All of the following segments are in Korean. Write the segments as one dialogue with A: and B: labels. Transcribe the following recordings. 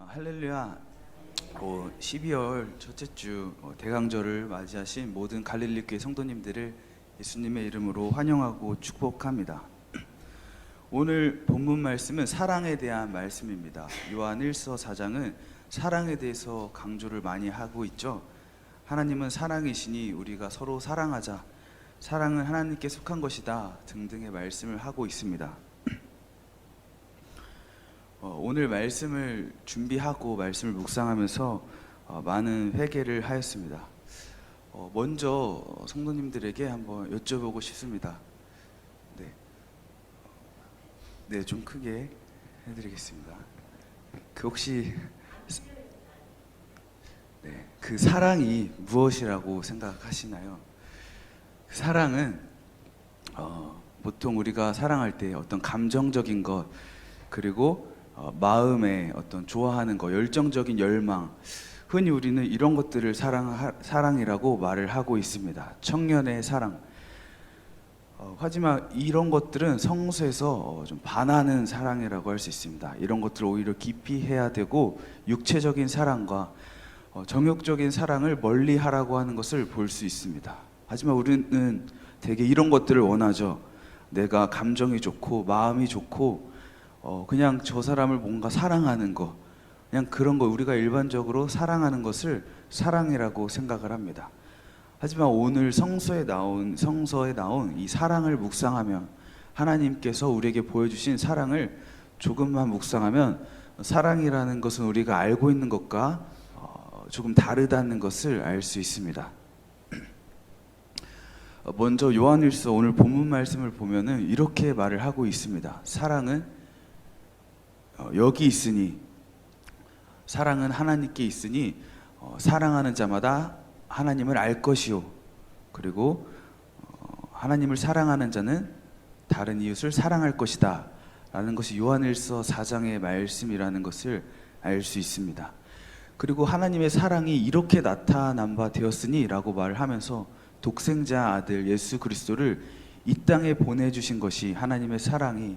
A: 할렐루야. 12월 첫째 주 대강절을 맞이하신 모든 갈릴리 교회 성도님들을 예수님의 이름으로 환영하고 축복합니다. 오늘 본문 말씀은 사랑에 대한 말씀입니다. 요한 1서 4장은 사랑에 대해서 강조를 많이 하고 있죠. 하나님은 사랑이시니 우리가 서로 사랑하자, 사랑은 하나님께 속한 것이다 등등의 말씀을 하고 있습니다. 오늘 말씀을 준비하고 말씀을 묵상하면서 많은 회개를 하였습니다. 먼저 성도님들에게 한번 여쭤보고 싶습니다. 네, 좀 크게 해드리겠습니다. 혹시 그 사랑이 무엇이라고 생각하시나요? 사랑은 보통 우리가 사랑할 때 어떤 감정적인 것, 그리고 마음에 어떤 좋아하는 것, 열정적인 열망, 흔히 우리는 이런 것들을 사랑이라고 말을 하고 있습니다. 청년의 사랑. 하지만 이런 것들은 성서에서 좀 반하는 사랑이라고 할 수 있습니다. 이런 것들을 오히려 깊이 해야 되고, 육체적인 사랑과 정욕적인 사랑을 멀리 하라고 하는 것을 볼 수 있습니다. 하지만 우리는 되게 이런 것들을 원하죠. 내가 감정이 좋고 마음이 좋고 그냥 저 사람을 뭔가 사랑하는 거, 그냥 그런 거, 우리가 일반적으로 사랑하는 것을 사랑이라고 생각을 합니다. 하지만 오늘 성서에 나온 이 사랑을 묵상하면, 하나님께서 우리에게 보여주신 사랑을 조금만 묵상하면, 사랑이라는 것은 우리가 알고 있는 것과 조금 다르다는 것을 알 수 있습니다. 먼저 요한일서 오늘 본문 말씀을 보면은 이렇게 말을 하고 있습니다. 사랑은 여기 있으니, 사랑은 하나님께 있으니 사랑하는 자마다 하나님을 알 것이요, 그리고 하나님을 사랑하는 자는 다른 이웃을 사랑할 것이다 라는 것이 요한일서 4장의 말씀이라는 것을 알 수 있습니다. 그리고 하나님의 사랑이 이렇게 나타난 바 되었으니 라고 말을 하면서 독생자 아들 예수 그리스도를 이 땅에 보내주신 것이, 하나님의 사랑이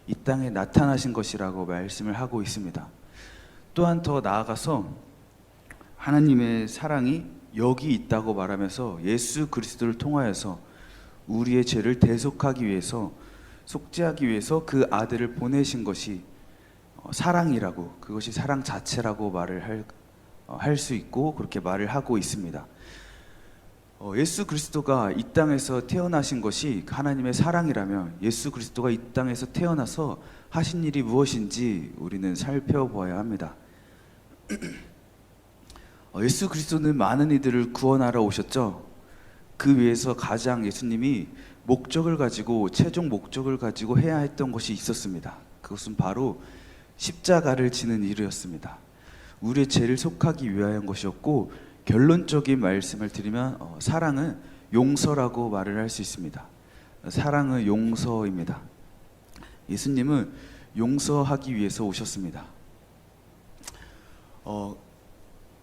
A: 이 땅에 나타나신 것이라고 말씀을 하고 있습니다. 또한 더 나아가서 하나님의 사랑이 여기 있다고 말하면서 예수 그리스도를 통하여서 우리의 죄를 대속하기 위해서, 속죄하기 위해서 그 아들을 보내신 것이 사랑이라고, 그것이 사랑 자체라고 말을 할 수 있고, 그렇게 말을 하고 있습니다. 예수 그리스도가 이 땅에서 태어나신 것이 하나님의 사랑이라면, 예수 그리스도가 이 땅에서 태어나서 하신 일이 무엇인지 우리는 살펴보아야 합니다. 예수 그리스도는 많은 이들을 구원하러 오셨죠. 그 위해서 가장 예수님이 목적을 가지고, 최종 목적을 가지고 해야 했던 것이 있었습니다. 그것은 바로 십자가를 지는 일이었습니다. 우리의 죄를 속하기 위하여인 것이었고, 결론적인 말씀을 드리면 사랑은 용서라고 말을 할 수 있습니다. 사랑은 용서입니다. 예수님은 용서하기 위해서 오셨습니다.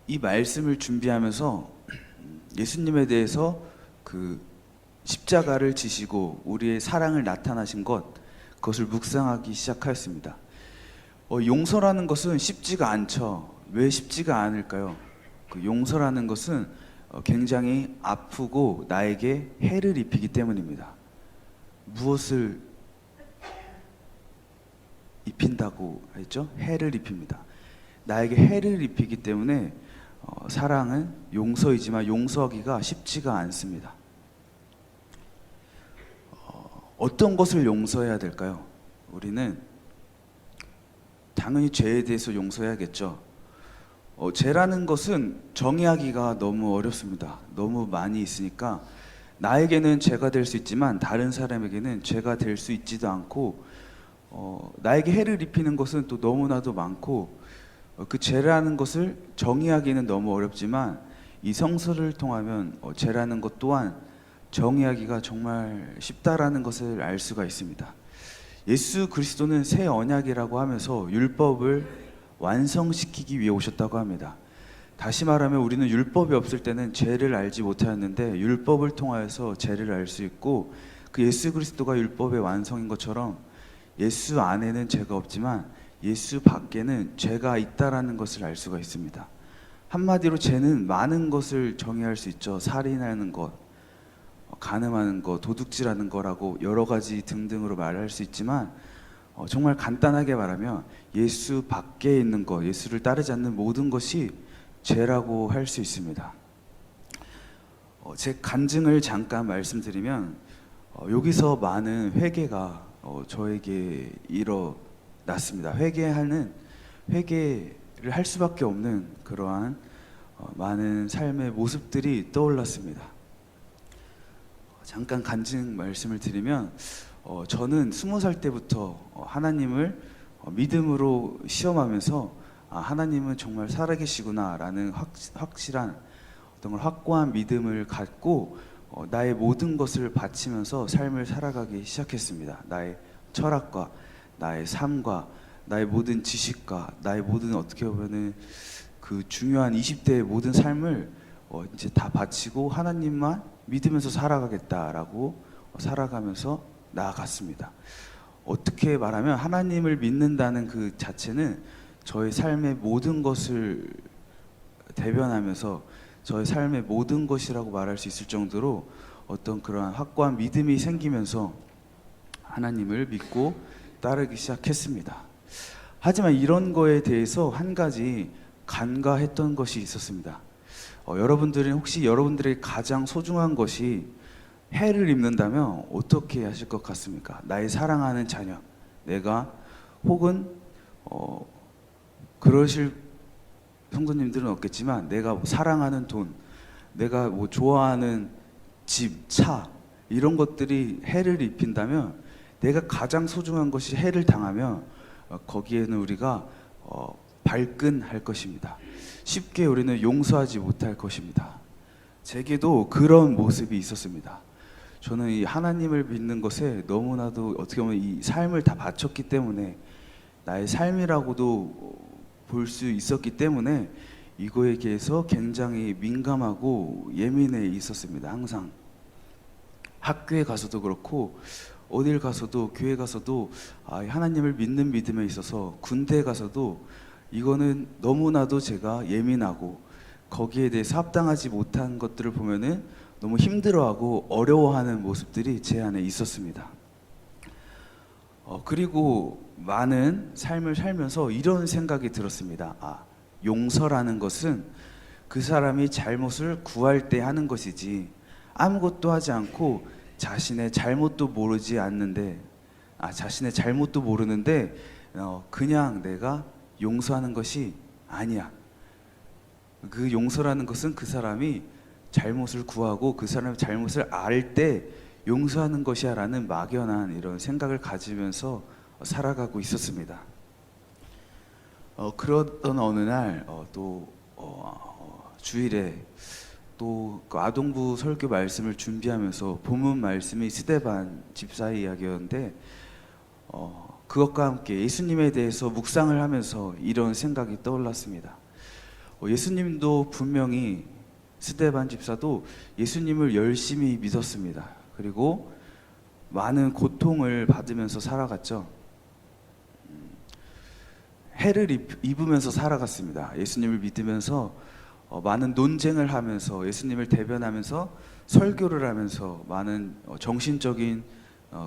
A: 이 말씀을 준비하면서 예수님에 대해서 그 십자가를 지시고 우리의 사랑을 나타나신 것, 그것을 묵상하기 시작하였습니다. 용서라는 것은 쉽지가 않죠. 왜 쉽지가 않을까요? 그 용서라는 것은 굉장히 아프고 나에게 해를 입히기 때문입니다. 무엇을 입힌다고 했죠? 해를 입힙니다. 나에게 해를 입히기 때문에 사랑은 용서이지만 용서하기가 쉽지가 않습니다. 어떤 것을 용서해야 될까요? 우리는 당연히 죄에 대해서 용서해야겠죠. 죄라는 것은 정의하기가 너무 어렵습니다. 너무 많이 있으니까 나에게는 죄가 될 수 있지만 다른 사람에게는 죄가 될 수 있지도 않고, 나에게 해를 입히는 것은 또 너무나도 많고, 그 죄라는 것을 정의하기는 너무 어렵지만 이 성서를 통하면 죄라는 것 또한 정의하기가 정말 쉽다라는 것을 알 수가 있습니다. 예수 그리스도는 새 언약이라고 하면서 율법을 완성시키기 위해 오셨다고 합니다. 다시 말하면 우리는 율법이 없을 때는 죄를 알지 못하였는데, 율법을 통하여서 죄를 알 수 있고, 그 예수 그리스도가 율법의 완성인 것처럼 예수 안에는 죄가 없지만 예수 밖에는 죄가 있다라는 것을 알 수가 있습니다. 한마디로 죄는 많은 것을 정의할 수 있죠. 살인하는 것, 간음하는 것, 도둑질하는 거라고 여러 가지 등등으로 말할 수 있지만 정말 간단하게 말하면 예수 밖에 있는 것, 예수를 따르지 않는 모든 것이 죄라고 할 수 있습니다. 제 간증을 잠깐 말씀드리면 여기서 많은 회개가 저에게 일어났습니다. 회개를 할 수밖에 없는 그러한 많은 삶의 모습들이 떠올랐습니다. 잠깐 간증 말씀을 드리면 저는 20살 때부터 하나님을 믿음으로 시험하면서 하나님은 정말 살아계시구나라는 확실한 어떤 걸 확고한 믿음을 갖고 나의 모든 것을 바치면서 삶을 살아가기 시작했습니다. 나의 철학과 나의 삶과 나의 모든 지식과 나의 모든 어떻게 보면은 그 중요한 20대의 모든 삶을 이제 다 바치고 하나님만 믿으면서 살아가겠다라고 살아가면서 나아갔습니다. 어떻게 말하면 하나님을 믿는다는 그 자체는 저의 삶의 모든 것을 대변하면서 저의 삶의 모든 것이라고 말할 수 있을 정도로 어떤 그러한 확고한 믿음이 생기면서 하나님을 믿고 따르기 시작했습니다. 하지만 이런 거에 대해서 한 가지 간과했던 것이 있었습니다. 여러분들은 혹시 여러분들의 가장 소중한 것이 해를 입는다면 어떻게 하실 것 같습니까? 나의 사랑하는 자녀, 내가 혹은 그러실 성도님들은 없겠지만 내가 사랑하는 돈, 내가 좋아하는 집, 차 이런 것들이 해를 입힌다면 내가 가장 소중한 것이 해를 당하면 거기에는 우리가 발끈할 것입니다. 쉽게 우리는 용서하지 못할 것입니다. 제게도 그런 모습이 있었습니다. 저는 이 하나님을 믿는 것에 너무나도 어떻게 보면 이 삶을 다 바쳤기 때문에 나의 삶이라고도 볼 수 있었기 때문에 이거에 대해서 굉장히 민감하고 예민해 있었습니다. 항상 학교에 가서도 그렇고 어딜 가서도 교회 가서도 하나님을 믿는 믿음에 있어서 군대에 가서도 이거는 너무나도 제가 예민하고 거기에 대해서 합당하지 못한 것들을 보면은 너무 힘들어하고 어려워하는 모습들이 제 안에 있었습니다. 그리고 많은 삶을 살면서 이런 생각이 들었습니다. 용서라는 것은 그 사람이 잘못을 구할 때 하는 것이지 아무것도 하지 않고 자신의 잘못도 모르는데 그냥 내가 용서하는 것이 아니야. 그 용서라는 것은 그 사람이 잘못을 구하고 그 사람의 잘못을 알 때 용서하는 것이야 라는 막연한 이런 생각을 가지면서 살아가고 있었습니다. 그러던 어느 날 주일에 또 그 아동부 설교 말씀을 준비하면서 본문 말씀이 스데반 집사의 이야기였는데 그것과 함께 예수님에 대해서 묵상을 하면서 이런 생각이 떠올랐습니다. 예수님도 분명히 스데반 집사도 예수님을 열심히 믿었습니다. 그리고 많은 고통을 받으면서 살아갔죠. 해를 입으면서 살아갔습니다. 예수님을 믿으면서 많은 논쟁을 하면서 예수님을 대변하면서 설교를 하면서 많은 정신적인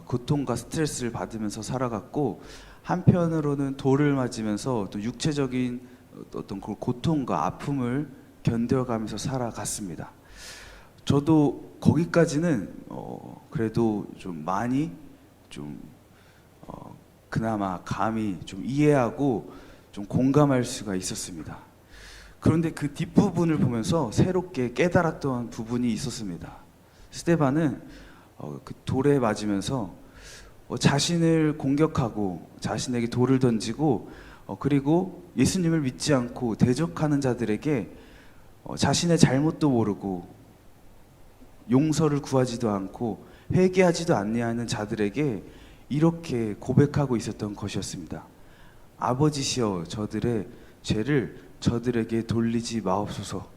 A: 고통과 스트레스를 받으면서 살아갔고 한편으로는 돌을 맞으면서 또 육체적인 어떤 고통과 아픔을 견뎌가면서 살아갔습니다. 저도 거기까지는 그래도 좀 많이 그나마 감히 좀 이해하고 좀 공감할 수가 있었습니다. 그런데 그 뒷부분을 보면서 새롭게 깨달았던 부분이 있었습니다. 스데반은 그 돌에 맞으면서 자신을 공격하고 자신에게 돌을 던지고 그리고 예수님을 믿지 않고 대적하는 자들에게 자신의 잘못도 모르고 용서를 구하지도 않고 회개하지도 않냐는 자들에게 이렇게 고백하고 있었던 것이었습니다. 아버지시여 저들의 죄를 저들에게 돌리지 마옵소서.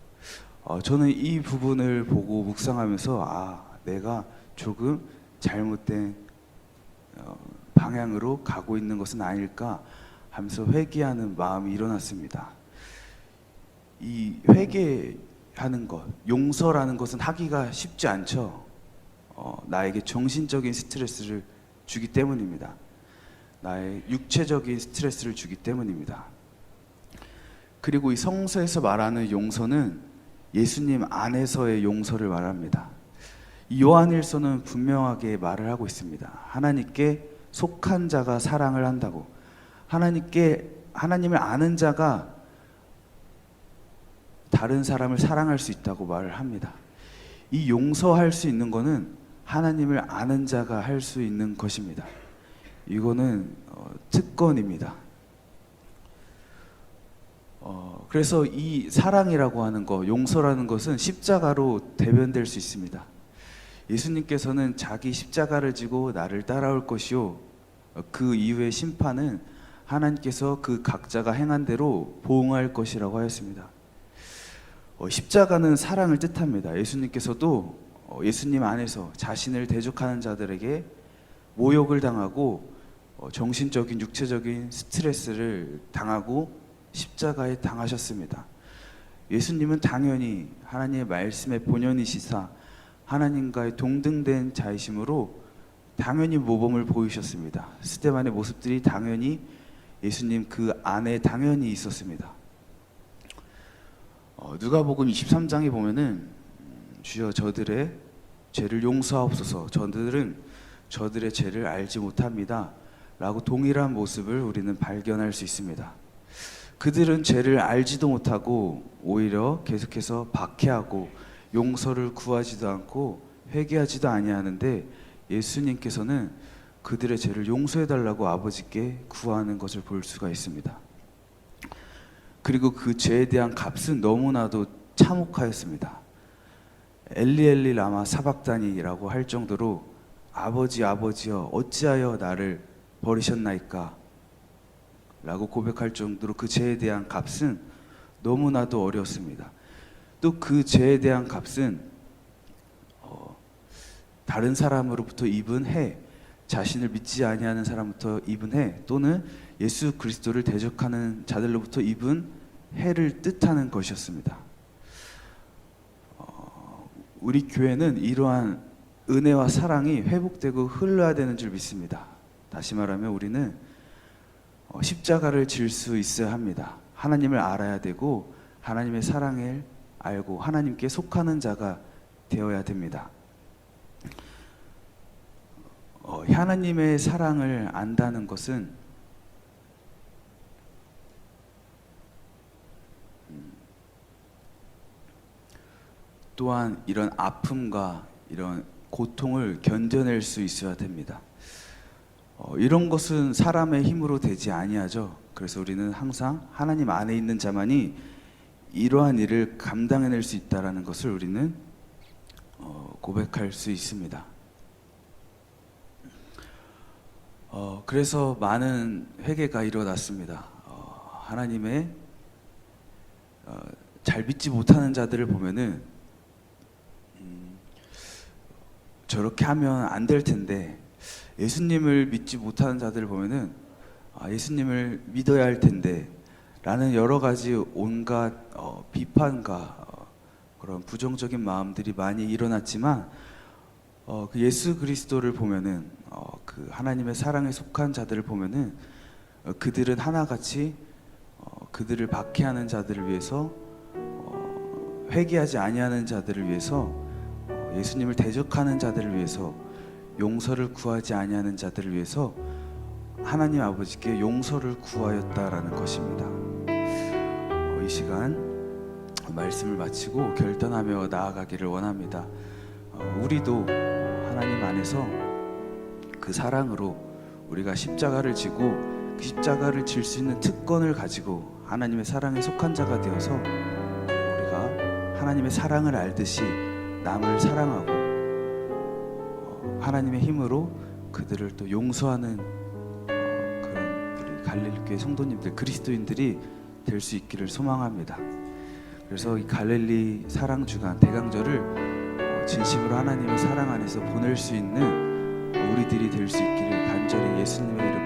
A: 저는 이 부분을 보고 묵상하면서 내가 조금 잘못된 방향으로 가고 있는 것은 아닐까 하면서 회개하는 마음이 일어났습니다. 이 회개하는 것, 용서라는 것은 하기가 쉽지 않죠. 나에게 정신적인 스트레스를 주기 때문입니다. 나의 육체적인 스트레스를 주기 때문입니다. 그리고 이 성서에서 말하는 용서는 예수님 안에서의 용서를 말합니다. 이 요한일서는 분명하게 말을 하고 있습니다. 하나님께 속한 자가 사랑을 한다고. 하나님을 아는 자가 다른 사람을 사랑할 수 있다고 말을 합니다. 이 용서할 수 있는 것은 하나님을 아는 자가 할 수 있는 것입니다. 이거는 특권입니다. 그래서 이 사랑이라고 하는 것, 용서라는 것은 십자가로 대변될 수 있습니다. 예수님께서는 자기 십자가를 지고 나를 따라올 것이요, 그 이후의 심판은 하나님께서 그 각자가 행한 대로 보응할 것이라고 하였습니다. 십자가는 사랑을 뜻합니다. 예수님께서도 예수님 안에서 자신을 대적하는 자들에게 모욕을 당하고 정신적인 육체적인 스트레스를 당하고 십자가에 당하셨습니다. 예수님은 당연히 하나님의 말씀의 본연이시사 하나님과의 동등된 자이심으로 당연히 모범을 보이셨습니다. 스데반의 모습들이 당연히 예수님 그 안에 당연히 있었습니다. 누가복음 23장에 보면은 주여 저들의 죄를 용서하옵소서, 저들은 저들의 죄를 알지 못합니다 라고 동일한 모습을 우리는 발견할 수 있습니다. 그들은 죄를 알지도 못하고 오히려 계속해서 박해하고 용서를 구하지도 않고 회개하지도 아니하는데, 예수님께서는 그들의 죄를 용서해달라고 아버지께 구하는 것을 볼 수가 있습니다. 그리고 그 죄에 대한 값은 너무나도 참혹하였습니다. 엘리 엘리 라마 사박다니라고 할 정도로 아버지 아버지여 어찌하여 나를 버리셨나이까 라고 고백할 정도로 그 죄에 대한 값은 너무나도 어려웠습니다. 또 그 죄에 대한 값은 다른 사람으로부터 입은 해, 자신을 믿지 아니하는 사람부터 입은 해, 또는 예수 그리스도를 대적하는 자들로부터 입은 해를 뜻하는 것이었습니다. 우리 교회는 이러한 은혜와 사랑이 회복되고 흘러야 되는 줄 믿습니다. 다시 말하면 우리는 십자가를 질 수 있어야 합니다. 하나님을 알아야 되고 하나님의 사랑을 알고 하나님께 속하는 자가 되어야 됩니다. 하나님의 사랑을 안다는 것은 또한 이런 아픔과 이런 고통을 견뎌낼 수 있어야 됩니다. 이런 것은 사람의 힘으로 되지 아니하죠. 그래서 우리는 항상 하나님 안에 있는 자만이 이러한 일을 감당해낼 수 있다는 것을 우리는 고백할 수 있습니다. 그래서 많은 회개가 일어났습니다. 하나님의 잘 믿지 못하는 자들을 보면은 저렇게 하면 안 될 텐데, 예수님을 믿지 못하는 자들을 보면은 예수님을 믿어야 할 텐데 라는 여러 가지 온갖 비판과 그런 부정적인 마음들이 많이 일어났지만, 그 예수 그리스도를 보면은 그 하나님의 사랑에 속한 자들을 보면은 그들은 하나같이 그들을 박해하는 자들을 위해서, 회개하지 아니하는 자들을 위해서, 예수님을 대적하는 자들을 위해서, 용서를 구하지 아니하는 자들을 위해서 하나님 아버지께 용서를 구하였다라는 것입니다. 이 시간 말씀을 마치고 결단하며 나아가기를 원합니다. 우리도 하나님 안에서 그 사랑으로 우리가 십자가를 지고 그 십자가를 질 수 있는 특권을 가지고 하나님의 사랑에 속한 자가 되어서 우리가 하나님의 사랑을 알듯이 남을 사랑하고 하나님의 힘으로 그들을 또 용서하는 그런 우리 갈릴리교회 성도님들, 그리스도인들이 될 수 있기를 소망합니다. 그래서 이 갈릴리 사랑 주간 대강절을 진심으로 하나님의 사랑 안에서 보낼 수 있는 우리들이 될 수 있기를 간절히 예수님의 이름으로